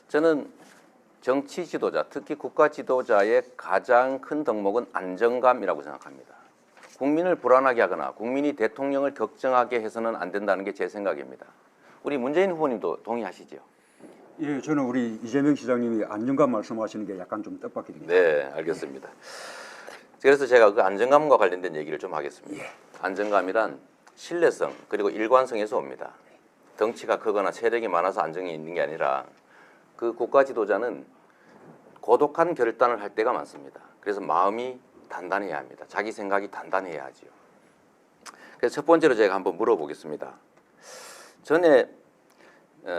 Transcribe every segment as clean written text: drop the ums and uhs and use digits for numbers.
저는 정치 지도자, 특히 국가 지도자의 가장 큰 덕목은 안정감이라고 생각합니다. 국민을 불안하게 하거나 국민이 대통령을 걱정하게 해서는 안 된다는 게 제 생각입니다. 우리 문재인 후보님도 동의하시죠? 예, 저는 우리 이재명 시장님이 안정감 말씀하시는 게 약간 좀 뜻밖입니다. 네, 알겠습니다. 그래서 제가 그 안정감과 관련된 얘기를 좀 하겠습니다. 안정감이란 신뢰성 그리고 일관성에서 옵니다. 덩치가 크거나 세력이 많아서 안정이 있는 게 아니라 그 국가 지도자는 고독한 결단을 할 때가 많습니다. 그래서 마음이 단단해야 합니다. 자기 생각이 단단해야 하지요. 그래서 첫 번째로 제가 한번 물어보겠습니다. 전에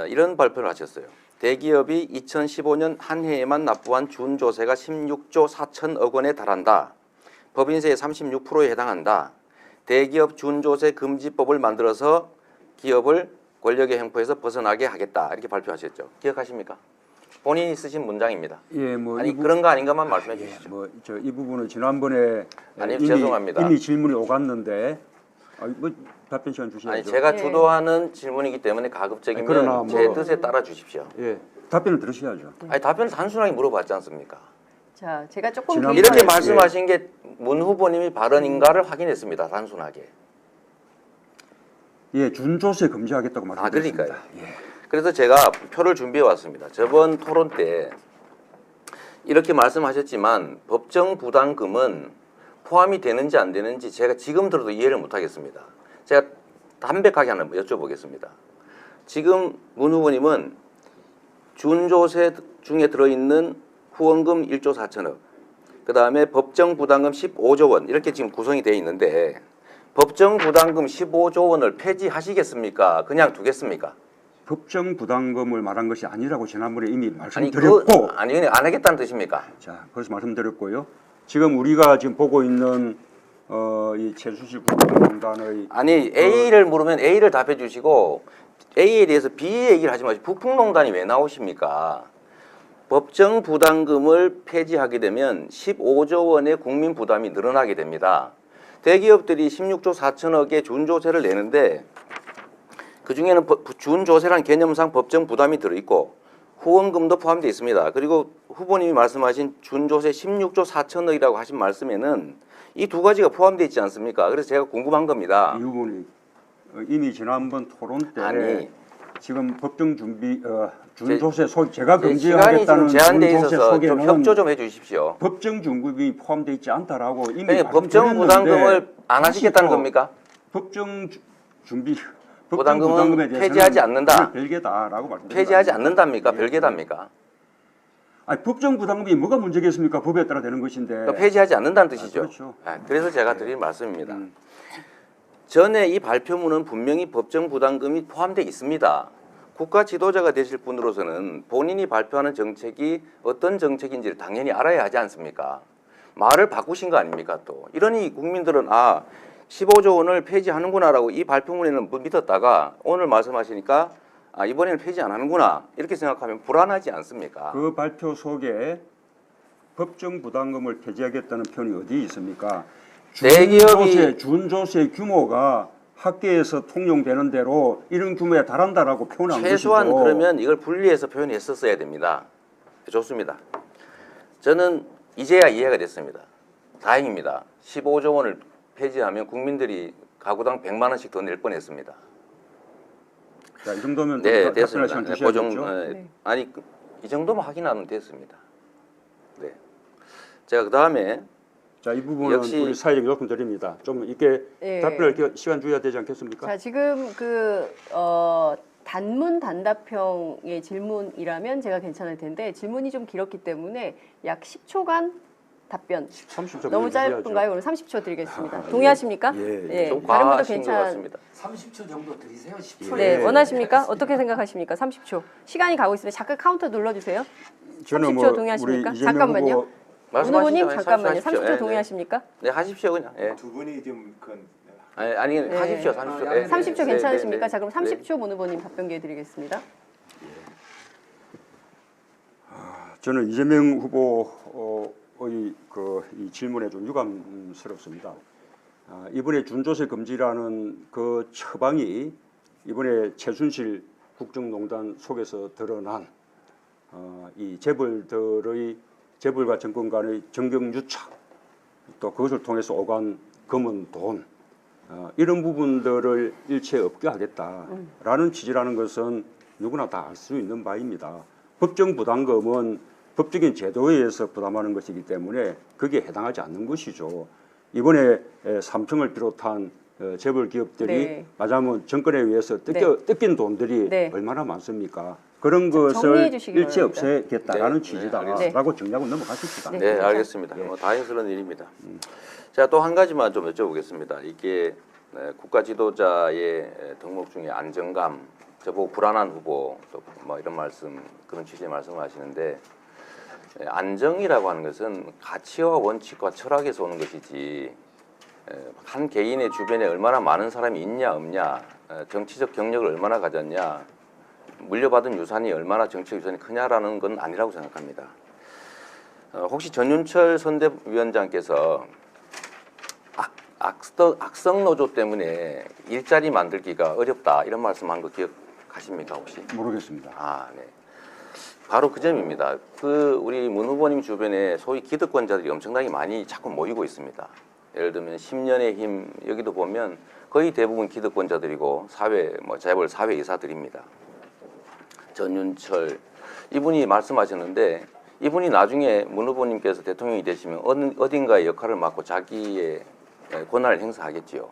이런 발표를 하셨어요. 대기업이 2015년 한 해에만 납부한 준조세가 16조 4천억 원에 달한다. 법인세의 36%에 해당한다. 대기업 준조세 금지법을 만들어서 기업을 권력의 횡포에서 벗어나게 하겠다. 이렇게 발표하셨죠. 기억하십니까? 본인이 쓰신 문장입니다. 예, 뭐 아니 그런가 아닌가만 말씀해 주시죠. 뭐 저 이 부분은 지난번에 아니 죄송합니다. 이미 질문이 오갔는데 뭐 답변 시간 주셔야죠. 아니 제가 주도하는 질문이기 때문에 가급적이면 그러나 제 뭐- 뜻에 따라 주십시오. 예, 답변을 들으셔야죠. 아니 답변을 단순하게 물어봤지 않습니까? 자, 제가 조금 지난번에- 이렇게 예. 말씀하신 게 문 후보님이 발언인가를 확인했습니다. 단순하게. 예, 준조세 금지하겠다고 말씀드렸습니다. 그러니까요. 그래서 제가 표를 준비해 왔습니다. 저번 토론 때 이렇게 말씀하셨지만 법정 부담금은 포함이 되는지 안 되는지 제가 지금 들어도 이해를 못 하겠습니다. 제가 담백하게 하나 여쭤보겠습니다. 지금 문 후보님은 준조세 중에 들어있는 후원금 1조 4천억, 그 다음에 법정 부담금 15조 원 이렇게 지금 구성이 되어 있는데 법정 부담금 15조 원을 폐지하시겠습니까? 그냥 두겠습니까? 법정 부담금을 말한 것이 아니라고 지난번에 이미 아니 말씀드렸고, 아니 안 하겠다는 뜻입니까? 자, 그래서 말씀드렸고요. 지금 우리가 지금 보고 있는 이 최순실 국정농단의 아니 A를 물으면 A를 답해 주시고 A에 대해서 B 얘기를 하지 마시고 북풍농단이 왜 나오십니까? 법정 부담금을 폐지하게 되면 15조 원의 국민 부담이 늘어나게 됩니다. 대기업들이 16조 4천억의 준조세를 내는데 그중에는 준조세라는 개념상 법정 부담이 들어있고 후원금도 포함되어 있습니다. 그리고 후보님이 말씀하신 준조세 16조 4천억이라고 하신 말씀에는 이 두 가지가 포함되어 있지 않습니까? 그래서 제가 궁금한 겁니다. 이 부분이 이미 지난번 토론 때 아니, 지금 법정 준비 준조세 속 제가 시간이 지금 금지하겠다는 제한돼 준조세 있어서 좀 속에는 협조 좀 해주십시오. 법정 중급이 포함되어 있지 않다라고 이미 그러니까 법정 말씀드렸는데 부담금을 안 하시겠다는 또 겁니까? 법정 준비 부담금은 부담금에 대해서는 폐지하지 않는다. 별개다라고 말씀드립니다. 폐지하지 않는답니까? 예. 별개답니까? 아니, 법정 부담금이 뭐가 문제겠습니까? 법에 따라 되는 것인데. 그러니까 폐지하지 않는다는 뜻이죠. 그렇죠. 그래서 제가 드린 말씀입니다. 음. 전에 이 발표문은 분명히 법정 부담금이 포함되어 있습니다. 국가 지도자가 되실 분으로서는 본인이 발표하는 정책이 어떤 정책인지를 당연히 알아야 하지 않습니까? 말을 바꾸신 거 아닙니까 또. 이러니 국민들은 15조 원을 폐지하는구나라고 이 발표문에는 믿었다가 오늘 말씀하시니까 이번에는 폐지 안 하는구나 이렇게 생각하면 불안하지 않습니까? 그 발표 속에 법정 부담금을 폐지하겠다는 표현이 어디 있습니까? 준조세 규모가 학계에서 통용되는 대로 이런 규모에 달한다라고 표현한 최소한 것이고. 그러면 이걸 분리해서 표현했었어야 됩니다. 좋습니다. 저는 이제야 이해가 됐습니다. 다행입니다. 15조 원을 폐지하면 국민들이 가구당 100만 원씩 더 낼 뻔했습니다. 자, 이 정도면 네, 답변할 됐습니다. 시간 네, 주셔야겠죠. 아니 이 정도만 확인하면 됐습니다. 네. 제가 그 다음에 자, 이 부분은 역시- 우리 사회적 요금 드립니다. 좀 이렇게 예. 답변할 시간 줘야 되지 않겠습니까? 자, 지금 단문 단답형의 질문이라면 제가 괜찮을 텐데 질문이 좀 길었기 때문에 약 10초간 답변. 30초 너무 짧은가요? 그럼 30초 드리겠습니다. 동의하십니까? 예. 좀 다른 분도 과하신 것 같습니다. 30초 정도 드리세요. 10초. 네, 예. 원하십니까? 어떻게 생각하십니까? 30초. 시간이 가고 있으면 잠깐 카운터 눌러주세요. 저는 30초 동의하십니까? 우리 이재명 잠깐만요. 후보 문 후보님 말씀하시죠. 잠깐만요. 하십시오. 30초 동의하십니까? 네, 하십시오 그냥. 예. 두 분이 지금 아니 네. 하십시오. 30초. 아, 30초 괜찮으십니까? 자, 그럼 네. 30초 문 후보님 답변 기회 드리겠습니다. 저는 이재명 후보의 이 질문에 좀 유감스럽습니다. 이번에 준조세 금지라는 그 처방이 이번에 최순실 국정농단 속에서 드러난 이 재벌과 정권 간의 정경유착, 또 그것을 통해서 오간 검은 돈, 이런 부분들을 일체 없게 하겠다라는 취지라는 것은 누구나 다 알 수 있는 바입니다. 법정 부담금은 법적인 제도에 의해서 부담하는 것이기 때문에 거기에 해당하지 않는 것이죠. 이번에 삼성을 비롯한 재벌 기업들이 네. 말하자면 정권에 의해서 뜯긴 돈들이 네. 얼마나 많습니까? 그런 정리해 것을 주시기 일체 바랍니다. 없애겠다라는 네, 취지다라고 정리하고 넘어가십시다. 네. 네, 알겠습니다. 뭐 다행스러운 일입니다. 제가 또 한 가지만 좀 여쭤보겠습니다. 이게 국가 지도자의 덕목 중에 안정감, 저보고 불안한 후보, 또 뭐 이런 말씀, 그런 취지의 말씀을 하시는데, 안정이라고 하는 것은 가치와 원칙과 철학에서 오는 것이지, 한 개인의 주변에 얼마나 많은 사람이 있냐 없냐, 정치적 경력을 얼마나 가졌냐, 물려받은 유산이 얼마나 정치적 유산이 크냐라는 건 아니라고 생각합니다. 혹시 전윤철 선대위원장께서 악성 노조 때문에 일자리 만들기가 어렵다 이런 말씀한 거 기억하십니까 혹시? 모르겠습니다. 아, 네. 바로 그 점입니다. 우리 문 후보님 주변에 소위 기득권자들이 엄청나게 많이 자꾸 모이고 있습니다. 예를 들면 10년의 힘 여기도 보면 거의 대부분 기득권자들이고 재벌 사회이사들입니다. 전윤철 이분이 말씀하셨는데 이분이 나중에 문 후보님께서 대통령이 되시면 어딘가의 역할을 맡고 자기의 권한을 행사하겠지요.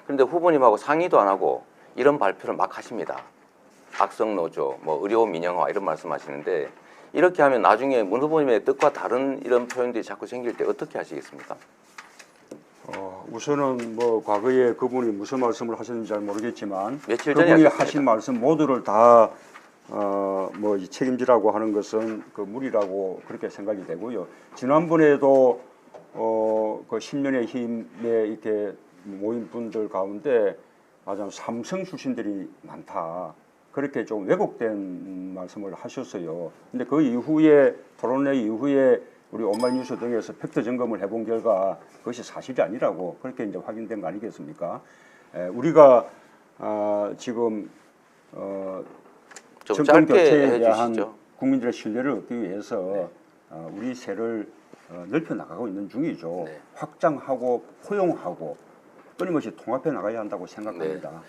그런데 후보님하고 상의도 안 하고 이런 발표를 막 하십니다. 악성노조, 의료 민영화 이런 말씀하시는데 이렇게 하면 나중에 문 후보님의 뜻과 다른 이런 표현들이 자꾸 생길 때 어떻게 하시겠습니까? 우선은 과거에 그분이 무슨 말씀을 하셨는지 잘 모르겠지만 며칠 전에 그분이 하셨습니다. 하신 말씀 모두를 다 책임지라고 하는 것은 그 무리라고 그렇게 생각이 되고요. 지난번에도 그 10년의 힘에 이렇게 모인 분들 가운데 맞아 삼성 출신들이 많다. 그렇게 좀 왜곡된 말씀을 하셨어요. 근데 그 이후에 토론회 이후에 우리 온라인 뉴스 등에서 팩트 점검을 해본 결과 그것이 사실이 아니라고 그렇게 이제 확인된 거 아니겠습니까? 우리가 지금 좀 정권 짧게 교체에 대한 해주시죠. 국민들의 신뢰를 얻기 위해서 우리 세를 넓혀 나가고 있는 중이죠. 네. 확장하고 포용하고 끊임없이 통합해 나가야 한다고 생각합니다.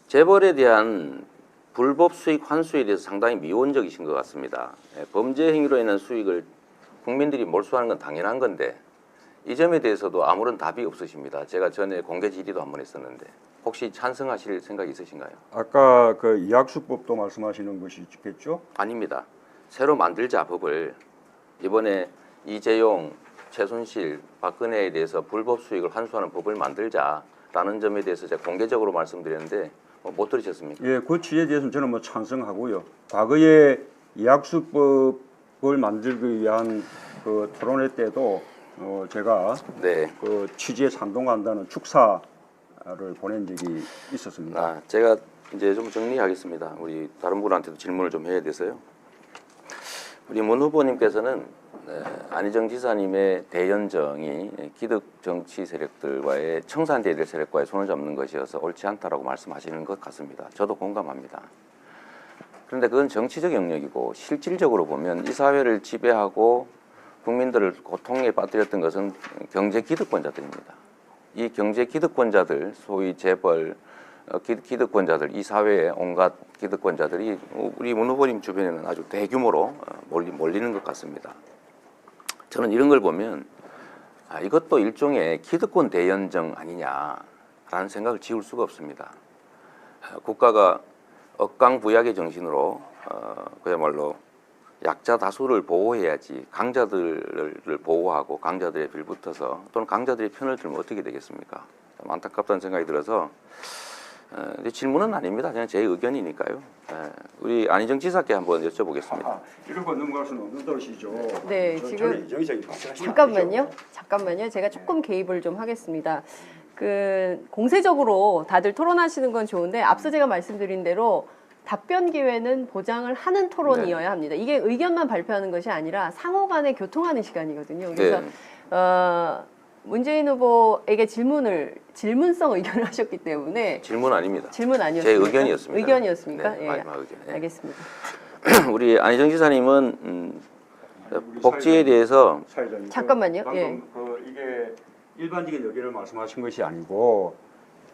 재벌에 대한 불법 수익 환수에 대해서 상당히 미온적이신 것 같습니다. 범죄 행위로 인한 수익을 국민들이 몰수하는 건 당연한 건데 이 점에 대해서도 아무런 답이 없으십니다. 제가 전에 공개 질의도 한 번 했었는데 혹시 찬성하실 생각이 있으신가요? 아까 그 이학수법도 말씀하시는 것이겠죠? 아닙니다. 새로 만들자 법을 이번에 이재용, 최순실, 박근혜에 대해서 불법 수익을 환수하는 법을 만들자라는 점에 대해서 제가 공개적으로 말씀드렸는데 못 들으셨습니까? 예, 그 취지에 대해서는 저는 찬성하고요. 과거에 이학수법을 만들기 위한 그 토론회 때도 제가 네. 그 취지에 찬동한다는 축사를 보낸 적이 있었습니다. 제가 이제 좀 정리하겠습니다. 우리 다른 분한테도 질문을 좀 해야 돼서요. 우리 문 후보님께서는 안희정 지사님의 대연정이 기득 정치 세력들과의 청산돼야 될 세력과의 손을 잡는 것이어서 옳지 않다라고 말씀하시는 것 같습니다. 저도 공감합니다. 그런데 그건 정치적 영역이고 실질적으로 보면 이 사회를 지배하고 국민들을 고통에 빠뜨렸던 것은 경제 기득권자들입니다. 이 경제 기득권자들, 소위 재벌, 기득권자들, 이 사회의 온갖 기득권자들이 우리 문 후보님 주변에는 아주 대규모로 몰리는 것 같습니다. 저는 이런 걸 보면 이것도 일종의 기득권 대연정 아니냐라는 생각을 지울 수가 없습니다. 국가가 억강부약의 정신으로 그야말로 약자 다수를 보호해야지 강자들을 보호하고 강자들의 빌붙어서 또는 강자들의 편을 들면 어떻게 되겠습니까? 좀 안타깝다는 생각이 들어서 질문은 아닙니다. 그냥 제 의견이니까요. 우리 안희정 지사께 한번 여쭤보겠습니다. 이런 거 넘어갈 수는 없는 것이죠. 네, 지금 잠깐만요. 제가 조금 개입을 좀 하겠습니다. 공세적으로 다들 토론하시는 건 좋은데 앞서 제가 말씀드린 대로 답변 기회는 보장을 하는 토론이어야 합니다. 이게 의견만 발표하는 것이 아니라 상호 간에 교통하는 시간이거든요. 그래서 문재인 후보에게 질문성 의견을 하셨기 때문에 질문 아닙니다. 질문 아니었습니까? 제 의견이었습니다. 의견이었습니까? 네, 예, 마지막 의견. 네. 알겠습니다. 우리 안희정 지사님은 복지에 대해서 사회자님, 잠깐만요. 방금 예. 이게 일반적인 의견을 말씀하신 것이 아니고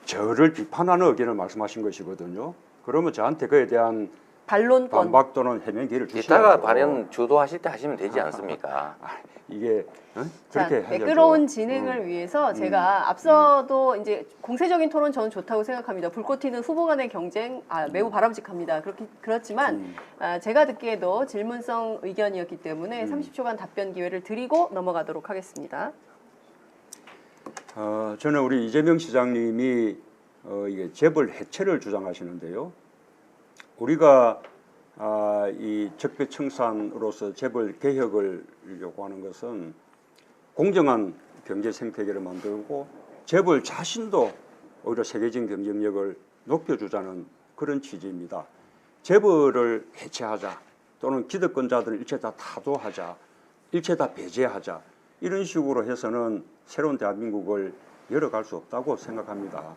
저를 비판하는 의견을 말씀하신 것이거든요. 그러면 저한테 그에 대한 반론권. 반박 또는 해명 기회를 주셔야죠. 이따가 발언 주도하실 때 하시면 되지 않습니까? 이게 자, 그렇게 하셔야죠. 매끄러운 진행을 위해서 제가 앞서도 이제 공세적인 토론 저는 좋다고 생각합니다. 불꽃 튀는 후보 간의 경쟁 매우 바람직합니다. 그렇지만 제가 듣기에도 질문성 의견이었기 때문에 30초간 답변 기회를 드리고 넘어가도록 하겠습니다. 저는 우리 이재명 시장님이 이게 재벌 해체를 주장하시는데요. 우리가 이 적폐청산으로서 재벌 개혁을 요구하는 것은 공정한 경제 생태계를 만들고 재벌 자신도 오히려 세계적인 경쟁력을 높여주자는 그런 취지입니다. 재벌을 해체하자 또는 기득권자들을 일체 다 타도하자, 일체 다 배제하자 이런 식으로 해서는 새로운 대한민국을 열어갈 수 없다고 생각합니다.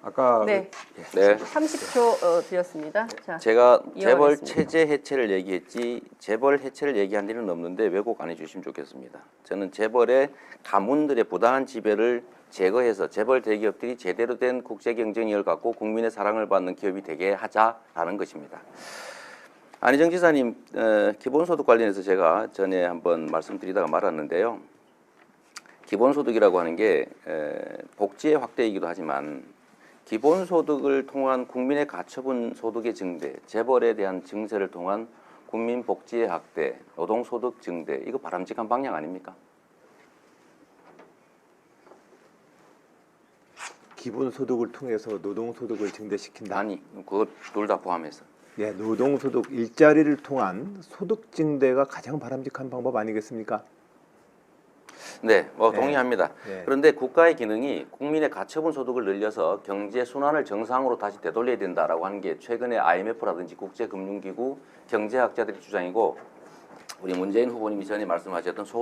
아까 네. 네. 30초 드렸습니다. 자, 제가 재벌 이어가겠습니다. 체제 해체를 얘기했지 재벌 해체를 얘기한 일은 없는데 왜곡 안 해주시면 좋겠습니다. 저는 재벌의 가문들의 부당한 지배를 제거해서 재벌 대기업들이 제대로 된 국제 경쟁력을 갖고 국민의 사랑을 받는 기업이 되게 하자라는 것입니다. 안희정 지사님 기본소득 관련해서 제가 전에 한번 말씀드리다가 말았는데요. 기본소득이라고 하는 게 복지의 확대이기도 하지만 기본소득을 통한 국민의 가처분 소득의 증대, 재벌에 대한 증세를 통한 국민 복지의 확대, 노동소득 증대, 이거 바람직한 방향 아닙니까? 기본소득을 통해서 노동소득을 증대시킨다. 아니, 그거 둘 다 포함해서. 예, 노동소득 일자리를 통한 소득 증대가 가장 바람직한 방법 아니겠습니까? 네, 뭐 네. 동의합니다. 네. 그런데 국가의 기능이 국민의 가처분 소득을 늘려서 경제 순환을 정상으로 다시 되돌려야 된다라고 하는 게 최근에 IMF라든지 국제금융기구 경제학자들의 주장이고 우리 문재인 후보님이 전에 말씀하셨던 소득